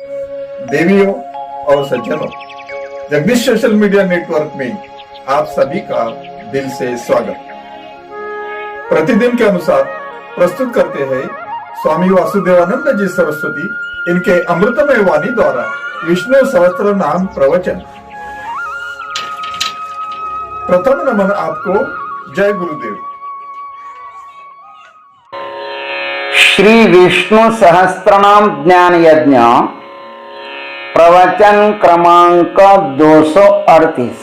देवियों और सज्जनों, जगदीश सोशल मीडिया नेटवर्क में आप सभी का दिल से स्वागत। प्रतिदिन के अनुसार प्रस्तुत करते हैं स्वामी वासुदेवानंद जी सरस्वती इनके अमृतमय वाणी द्वारा विष्णु सहस्त्र नाम प्रवचन। प्रथम नमन आपको, जय गुरुदेव। श्री विष्णु सहस्त्रनाम ज्ञान यज्ञ प्रवचन क्रमांक 238,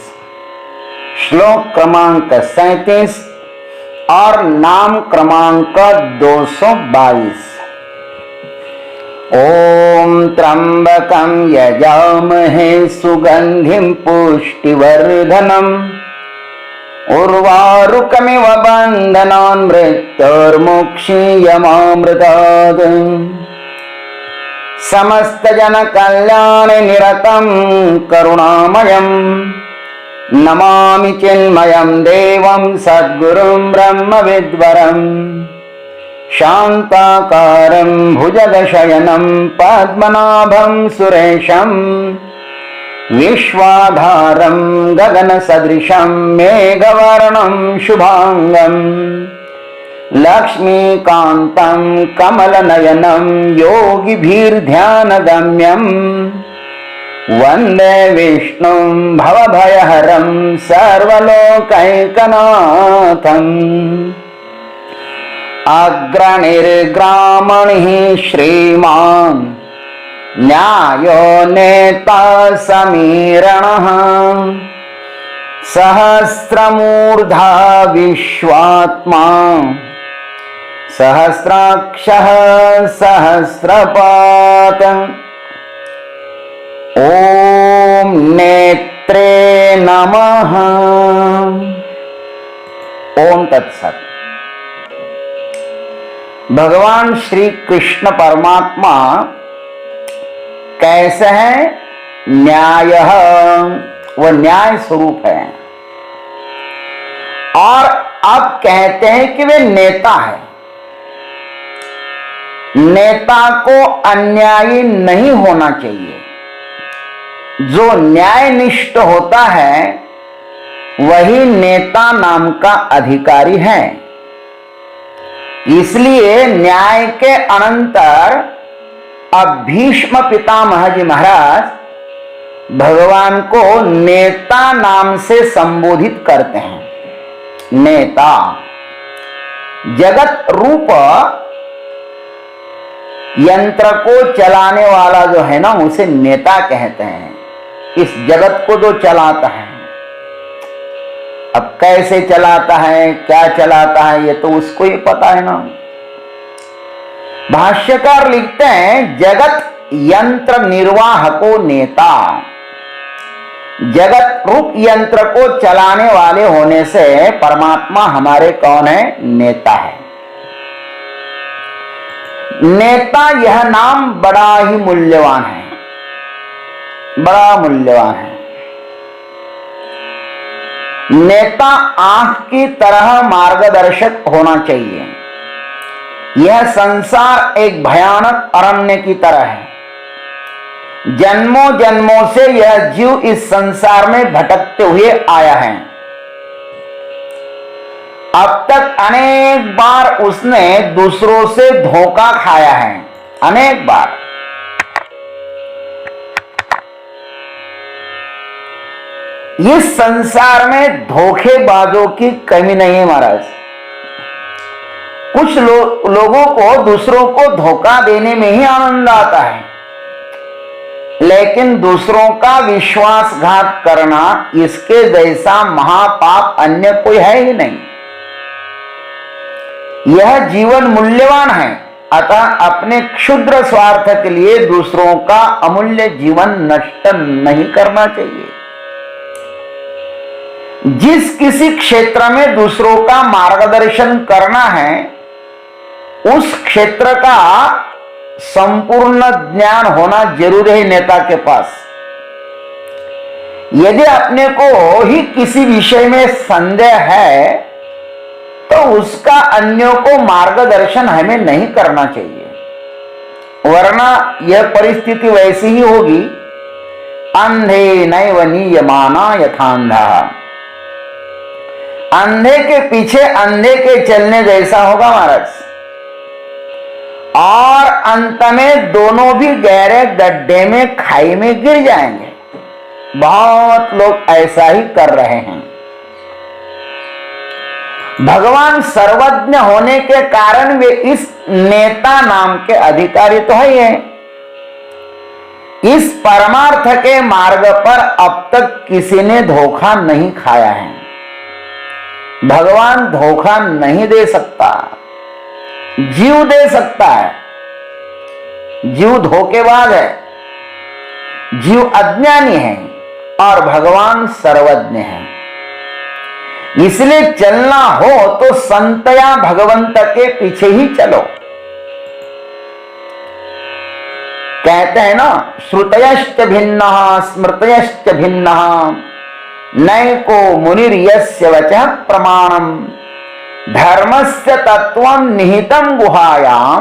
श्लोक क्रमांक 37 और नाम क्रमांक 222। ओम त्र्यंबकं यजामहे सुगंधिं पुष्टिवर्धनम् उर्वारुकमिव बन्धनान् मृत्योर्मुक्षीयमामृतात्। समस्त जन कल्याण निरतं करुणामयं नमामि चिन्मयं देवं सद्गुरुं ब्रह्मविद्वरं शान्ताकारं भुजगशयनं पद्मनाभं सुरेशं विश्वाधारं गगनसदृशं मेघवर्णं शुभांगं लक्ष्मीकान्तं कमलनयनं योगिभिर्ध्यानगम्यं वन्दे विष्णुं भवभयहरं सर्वलोकैकनाथम्। अग्रणिर्ग्रामणिः श्रीमान् न्यायो नेता समीरणः सहस्रमूर्धा विश्वात्मा सहस्राक्षः सहस्रपात्। ओम नेत्रे नमः। ओम तत्सत। भगवान श्री कृष्ण परमात्मा कैसे है? न्याय, वह न्याय स्वरूप है। और अब कहते हैं कि वे नेता है। नेता को अन्यायी नहीं होना चाहिए। जो न्यायनिष्ठ होता है वही नेता नाम का अधिकारी है। इसलिए न्याय के अनंतर अब भीष्म पितामह जी महाराज भगवान को नेता नाम से संबोधित करते हैं। नेता जगत रूप यंत्र को चलाने वाला जो है ना, उसे नेता कहते हैं। इस जगत को जो चलाता है, अब कैसे चलाता है, क्या चलाता है, ये तो उसको ही पता है ना। भाष्यकार लिखते हैं, जगत यंत्र निर्वाहको नेता। जगत रूप यंत्र को चलाने वाले होने से परमात्मा हमारे कौन है? नेता है। नेता यह नाम बड़ा ही मूल्यवान है, बड़ा मूल्यवान है। नेता आंख की तरह मार्गदर्शक होना चाहिए। यह संसार एक भयानक अरण्य की तरह है। जन्मों जन्मों से यह जीव इस संसार में भटकते हुए आया है। अब तक अनेक बार उसने दूसरों से धोखा खाया है, अनेक बार। इस संसार में धोखेबाजों की कमी नहीं है महाराज। कुछ लोगों को दूसरों को धोखा देने में ही आनंद आता है, लेकिन दूसरों का विश्वासघात करना, इसके जैसा महापाप अन्य कोई है ही नहीं। यह जीवन मूल्यवान है, अतः अपने क्षुद्र स्वार्थ के लिए दूसरों का अमूल्य जीवन नष्ट नहीं करना चाहिए। जिस किसी क्षेत्र में दूसरों का मार्गदर्शन करना है, उस क्षेत्र का संपूर्ण ज्ञान होना जरूरी है नेता के पास। यदि अपने को ही किसी विषय में संदेह है तो उसका अन्यों को मार्गदर्शन हमें नहीं करना चाहिए। वरना यह परिस्थिति वैसी ही होगी, अंधे नैव नीयमाना यथांधा, अंधे के पीछे अंधे के चलने जैसा होगा महाराज। और अंत में दोनों भी गहरे गड्ढे में, खाई में गिर जाएंगे। बहुत लोग ऐसा ही कर रहे हैं। भगवान सर्वज्ञ होने के कारण वे इस नेता नाम के अधिकारी तो है ही है। इस परमार्थ के मार्ग पर अब तक किसी ने धोखा नहीं खाया है। भगवान धोखा नहीं दे सकता, जीव दे सकता है। जीव धोखेबाज है, जीव अज्ञानी है और भगवान सर्वज्ञ है। इसलिए चलना हो तो संत या भगवंत के पीछे ही चलो। कहते हैं ना, श्रुतयश्च भिन्नः स्मृतयश्च भिन्नः नैको मुनिर्यस्य वचः प्रमाणम् धर्मस्य तत्वं निहितं गुहायां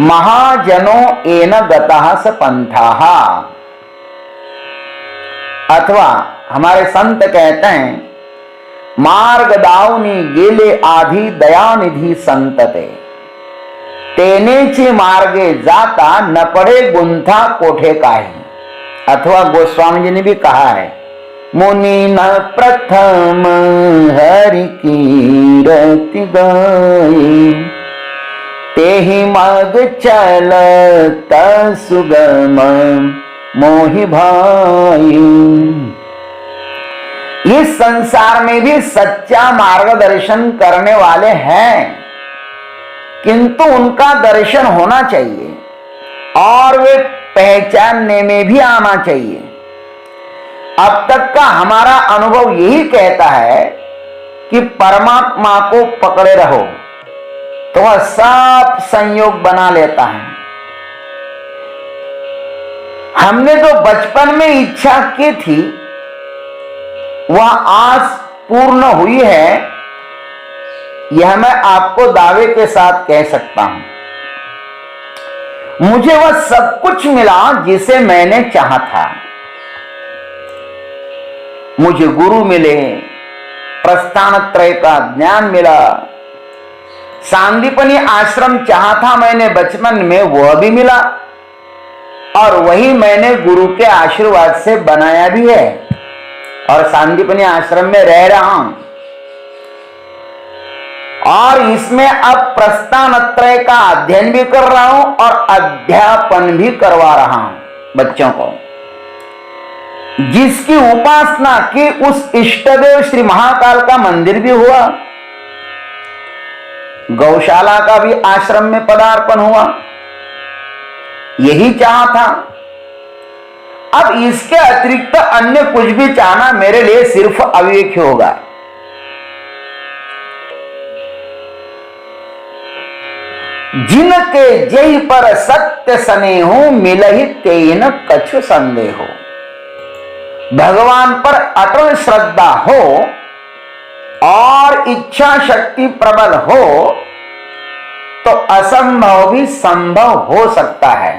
महाजनो एन गतः स पंथः। अथवा हमारे संत कहते हैं, मार्ग दावनी गेले आधी दयानिधि संतते तेनेची मार्गे जाता न पड़े गुंथा कोठे काही। अथवा गोस्वामी जी ने भी कहा है, मुनि न प्रथम हरि कीरति गाये तेहि मग चलत सुगम मोहि भाई। इस संसार में भी सच्चा मार्गदर्शन करने वाले हैं, किंतु उनका दर्शन होना चाहिए और वे पहचानने में भी आना चाहिए। अब तक का हमारा अनुभव यही कहता है कि परमात्मा को पकड़े रहो तो वह सब संयोग बना लेता है। हमने जो बचपन में इच्छा की थी वह आज पूर्ण हुई है, यह मैं आपको दावे के साथ कह सकता हूं। मुझे वह सब कुछ मिला जिसे मैंने चाहा था। मुझे गुरु मिले, प्रस्थानत्रय का ज्ञान मिला, सांदीपनी आश्रम चाहा था मैंने बचपन में, वह भी मिला और वही मैंने गुरु के आशीर्वाद से बनाया भी है और सांदीपनी आश्रम में रह रहा हूं। और इसमें अब प्रस्थानत्रय का अध्ययन भी कर रहा हूं और अध्यापन भी करवा रहा हूं बच्चों को। जिसकी उपासना की उस इष्टदेव श्री महाकाल का मंदिर भी हुआ, गौशाला का भी आश्रम में पदार्पण हुआ, यही चाहा था। अब इसके अतिरिक्त अन्य कुछ भी चाहना मेरे लिए सिर्फ अविवेक होगा। जिनके जय पर सत्य स्नेहो मिलहि तेन कछु संदेहो। भगवान पर अटल श्रद्धा हो और इच्छा शक्ति प्रबल हो तो असंभव भी संभव हो सकता है।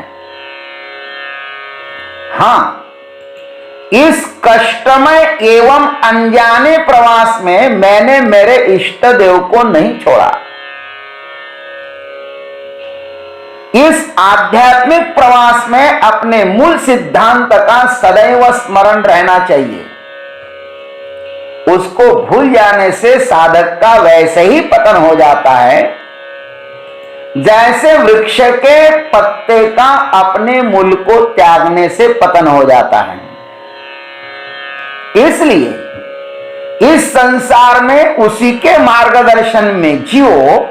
हां, इस कष्टमय एवं अनजाने प्रवास में मैंने मेरे इष्ट देव को नहीं छोड़ा। इस आध्यात्मिक प्रवास में अपने मूल सिद्धांत का सदैव स्मरण रहना चाहिए। उसको भूल जाने से साधक का वैसे ही पतन हो जाता है जैसे वृक्ष के पत्ते का अपने मूल को त्यागने से पतन हो जाता है। इसलिए इस संसार में उसी के मार्गदर्शन में जियो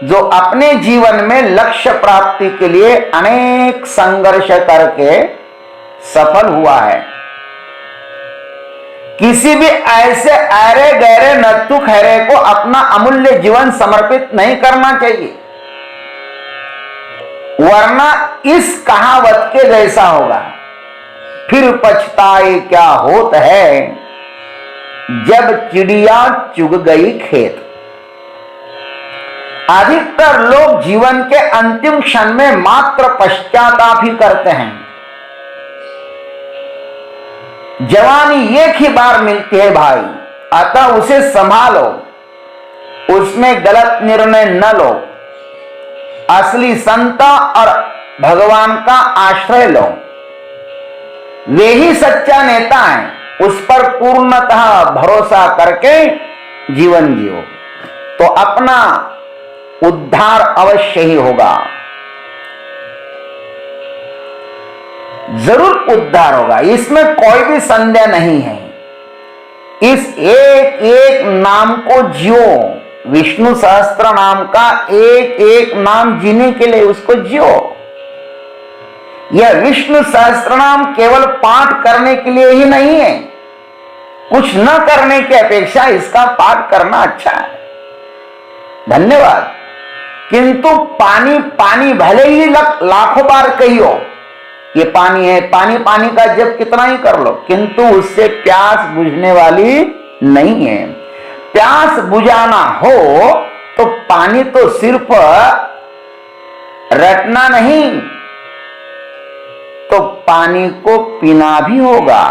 जो अपने जीवन में लक्ष्य प्राप्ति के लिए अनेक संघर्ष करके सफल हुआ है। किसी भी ऐसे अरे गहरे नत्थु खैरे को अपना अमूल्य जीवन समर्पित नहीं करना चाहिए, वरना इस कहावत के जैसा होगा, फिर पछताए क्या होत है जब चिड़िया चुग गई खेत। अधिकतर लोग जीवन के अंतिम क्षण में मात्र पश्चाताप ही करते हैं। जवानी एक ही बार मिलती है भाई, अतः उसे संभालो, उसमें गलत निर्णय न लो, असली संता और भगवान का आश्रय लो, वे ही सच्चा नेता हैं, उस पर पूर्णतः भरोसा करके जीवन जियो तो अपना उद्धार अवश्य ही होगा, जरूर उद्धार होगा, इसमें कोई भी संदेह नहीं है। इस एक एक नाम को जियो, विष्णु सहस्त्र नाम का एक एक नाम जीने के लिए उसको जियो। यह विष्णु सहस्त्र नाम केवल पाठ करने के लिए ही नहीं है, कुछ न करने की अपेक्षा इसका पाठ करना अच्छा है। धन्यवाद। किंतु पानी पानी भले ही लाखों बार कहियो ये पानी है, पानी पानी का जप कितना ही कर लो, किंतु उससे प्यास बुझने वाली नहीं है। प्यास बुझाना हो तो पानी तो सिर्फ रटना नहीं, तो पानी को पीना भी होगा।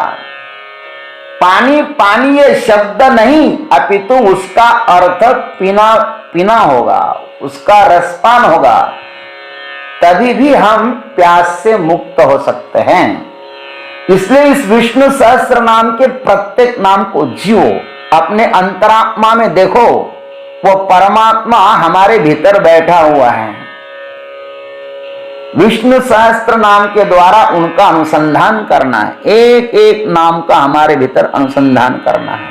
पानी पानी ये शब्द नहीं, अपितु उसका अर्थ पीना पीना होगा, उसका रसपान होगा, तभी भी हम प्यास से मुक्त हो सकते हैं। इसलिए इस विष्णु सहस्त्र नाम के प्रत्येक नाम को जियो, अपने अंतरात्मा में देखो, वो परमात्मा हमारे भीतर बैठा हुआ है। विष्णु सहस्त्र नाम के द्वारा उनका अनुसंधान करना है, एक एक नाम का हमारे भीतर अनुसंधान करना है।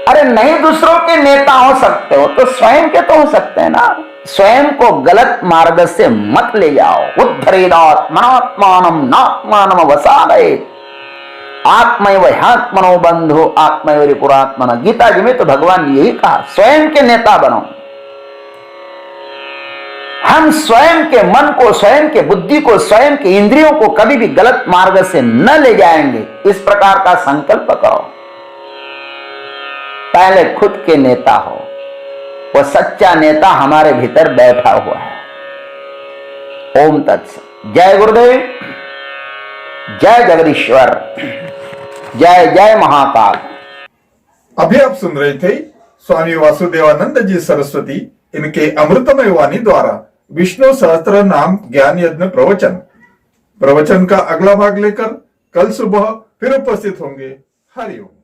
अरे नहीं दूसरों के नेता हो सकते हो तो स्वयं के तो हो सकते हैं ना। स्वयं को गलत मार्ग से मत ले जाओ। उद्धरेदात्मनात्मानं नात्मानं वसादयेत्, आत्मैव ह्यात्मनो बंधु आत्मैव रिपुरात्मनः। गीता जी में तो भगवान ने यही कहा, स्वयं के नेता बनो। हम स्वयं के मन को, स्वयं के बुद्धि को, स्वयं के इंद्रियों को कभी भी गलत मार्ग से न ले जाएंगे, इस प्रकार का संकल्प करो। पहले खुद के नेता हो, वो सच्चा नेता हमारे भीतर बैठा हुआ है। ओम तत्सत। जय गुरुदेव, जय जगदीश्वर, जय जय महाकाल। अभी आप सुन रहे थे स्वामी वासुदेवानंद जी सरस्वती, इनके अमृतमय वाणी द्वारा विष्णु सहस्त्र नाम ज्ञान यज्ञ प्रवचन का अगला भाग लेकर कल सुबह फिर उपस्थित होंगे। हरिओम।